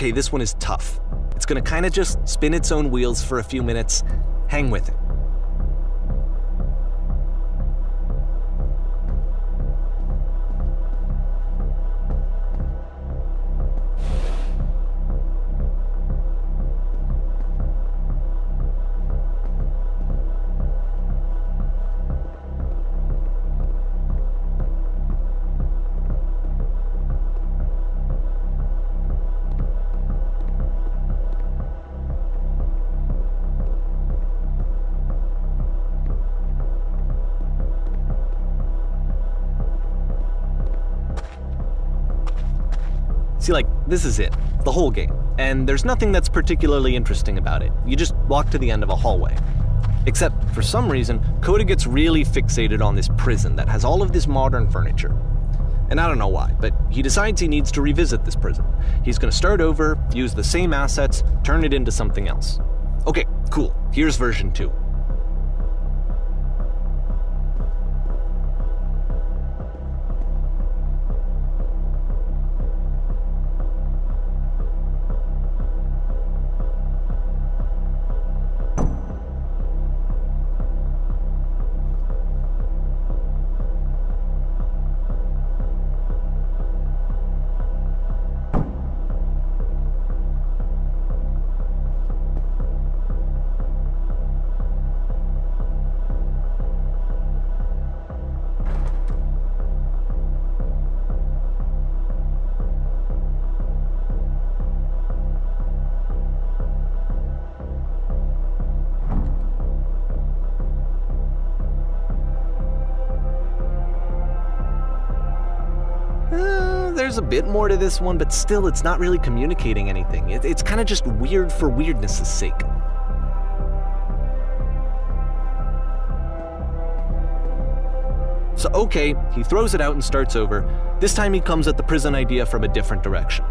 Okay, this one is tough. It's gonna kinda just spin its own wheels for a few minutes. Hang with it. See, like, this is it, the whole game, and there's nothing that's particularly interesting about it. You just walk to the end of a hallway. Except, for some reason, Coda gets really fixated on this prison that has all of this modern furniture. And I don't know why, but he decides he needs to revisit this prison. He's gonna start over, use the same assets, turn it into something else. Okay, cool, here's version 2. There's a bit more to this one, but still it's not really communicating anything. It's kind of just weird for weirdness' sake. So okay, he throws it out and starts over. This time he comes at the prison idea from a different direction.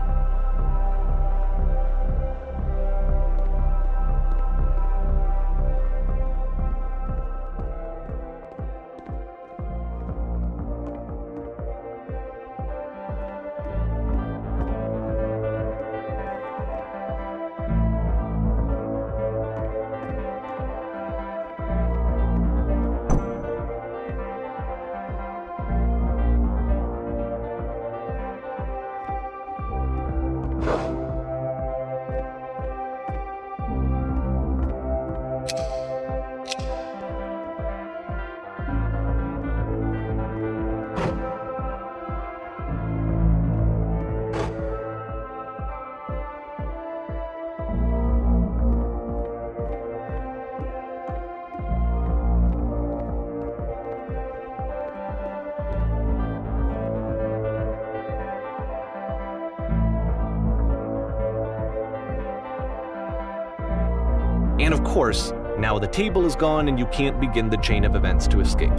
And of course, now the table is gone and you can't begin the chain of events to escape.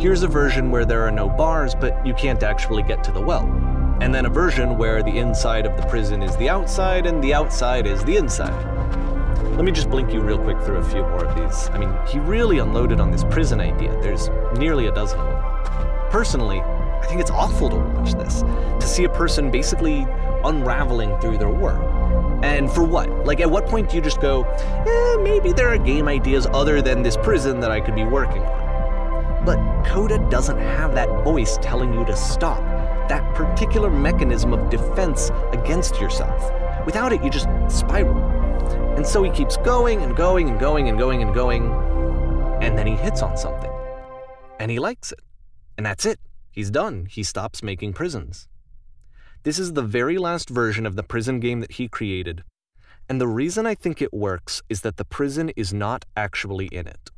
Here's a version where there are no bars, but you can't actually get to the well. And then a version where the inside of the prison is the outside and the outside is the inside. Let me just blink you real quick through a few more of these. I mean, he really unloaded on this prison idea. There's nearly a dozen of them. Personally, I think it's awful to watch this, to see a person basically unraveling through their work. And for what? Like, at what point do you just go, maybe there are game ideas other than this prison that I could be working on? But Coda doesn't have that voice telling you to stop, that particular mechanism of defense against yourself. Without it, you just spiral. And so he keeps going and going and going and going and going, and then he hits on something. And he likes it. And that's it. He's done. He stops making prisons. This is the very last version of the prison game that he created. And the reason I think it works is that the prison is not actually in it.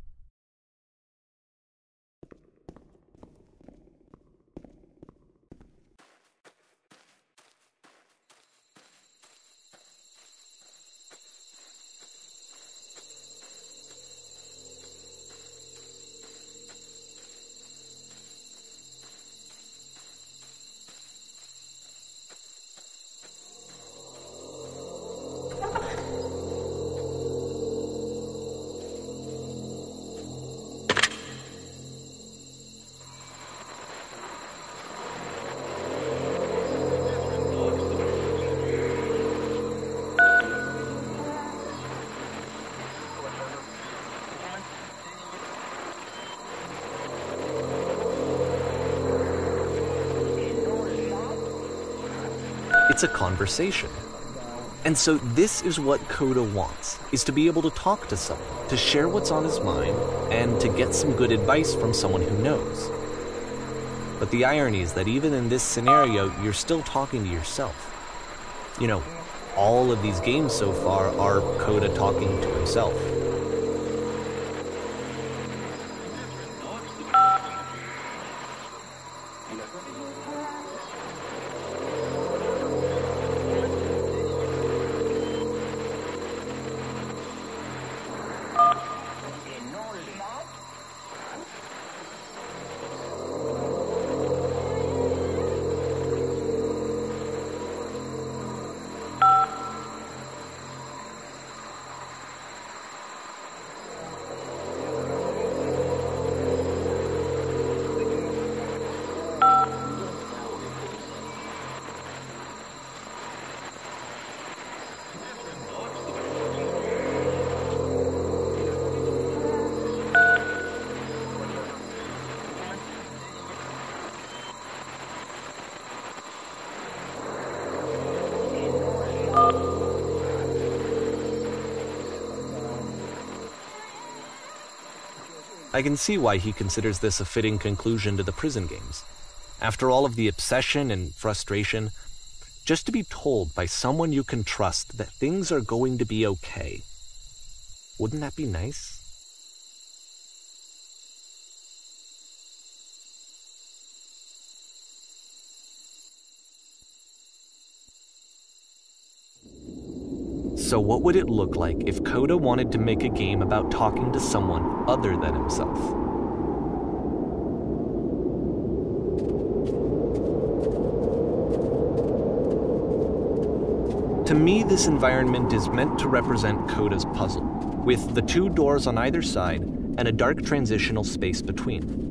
It's a conversation. And so this is what Coda wants, is to be able to talk to someone, to share what's on his mind, and to get some good advice from someone who knows. But the irony is that even in this scenario, you're still talking to yourself. You know, all of these games so far are Coda talking to himself. I can see why he considers this a fitting conclusion to the prison games. After all of the obsession and frustration, just to be told by someone you can trust that things are going to be okay. Wouldn't that be nice? So what would it look like if Coda wanted to make a game about talking to someone other than himself? To me, this environment is meant to represent Coda's puzzle, with the two doors on either side and a dark transitional space between.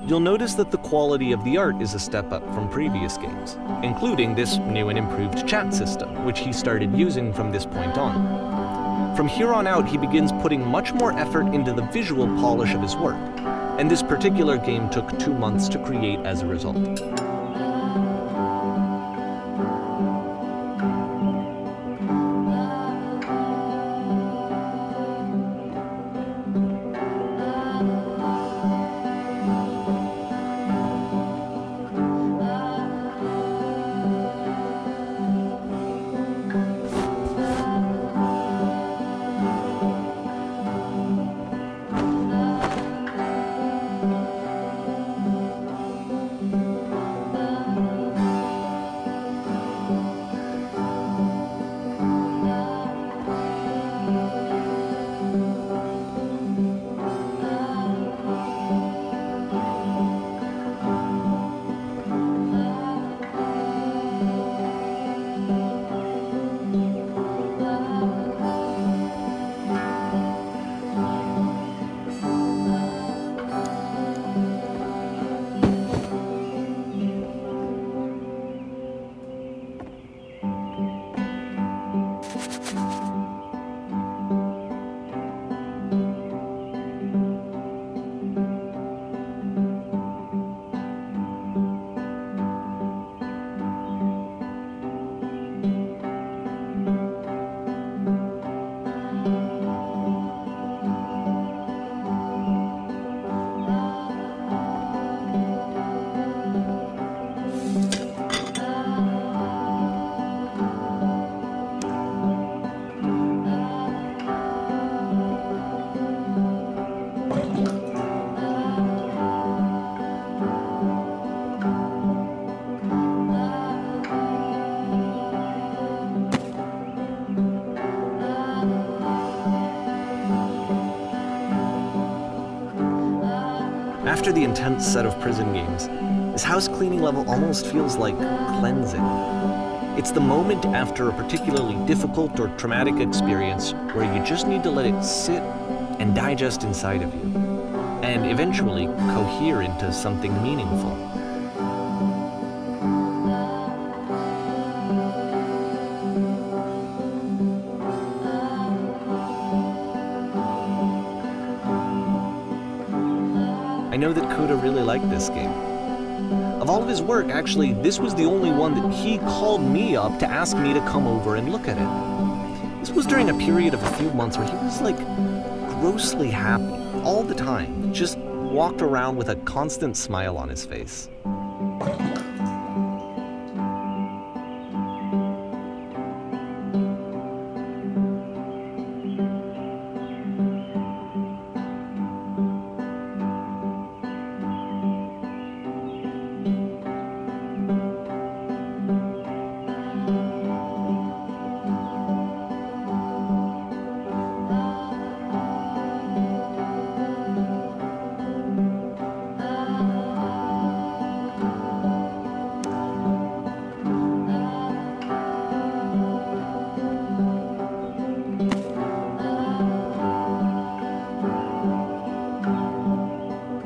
You'll notice that the quality of the art is a step up from previous games, including this new and improved chat system, which he started using from this point on. From here on out, he begins putting much more effort into the visual polish of his work, and this particular game took 2 months to create as a result. After the intense set of prison games, this house cleaning level almost feels like cleansing. It's the moment after a particularly difficult or traumatic experience where you just need to let it sit and digest inside of you, and eventually cohere into something meaningful. I know that Coda really liked this game. Of all of his work, actually, this was the only one that he called me up to ask me to come over and look at it. This was during a period of a few months where he was like grossly happy all the time, just walked around with a constant smile on his face.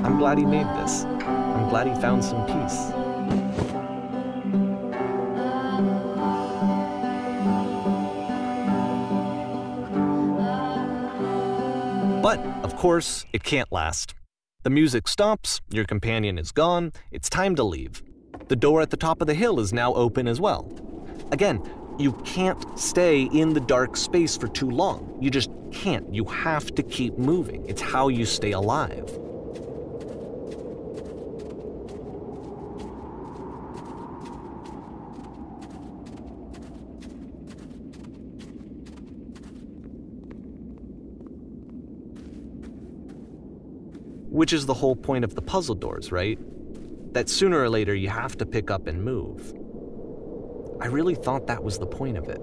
I'm glad he made this. I'm glad he found some peace. But, of course, it can't last. The music stops, your companion is gone, it's time to leave. The door at the top of the hill is now open as well. Again, you can't stay in the dark space for too long. You just can't. You have to keep moving. It's how you stay alive. Which is the whole point of the puzzle doors, right? That sooner or later you have to pick up and move. I really thought that was the point of it.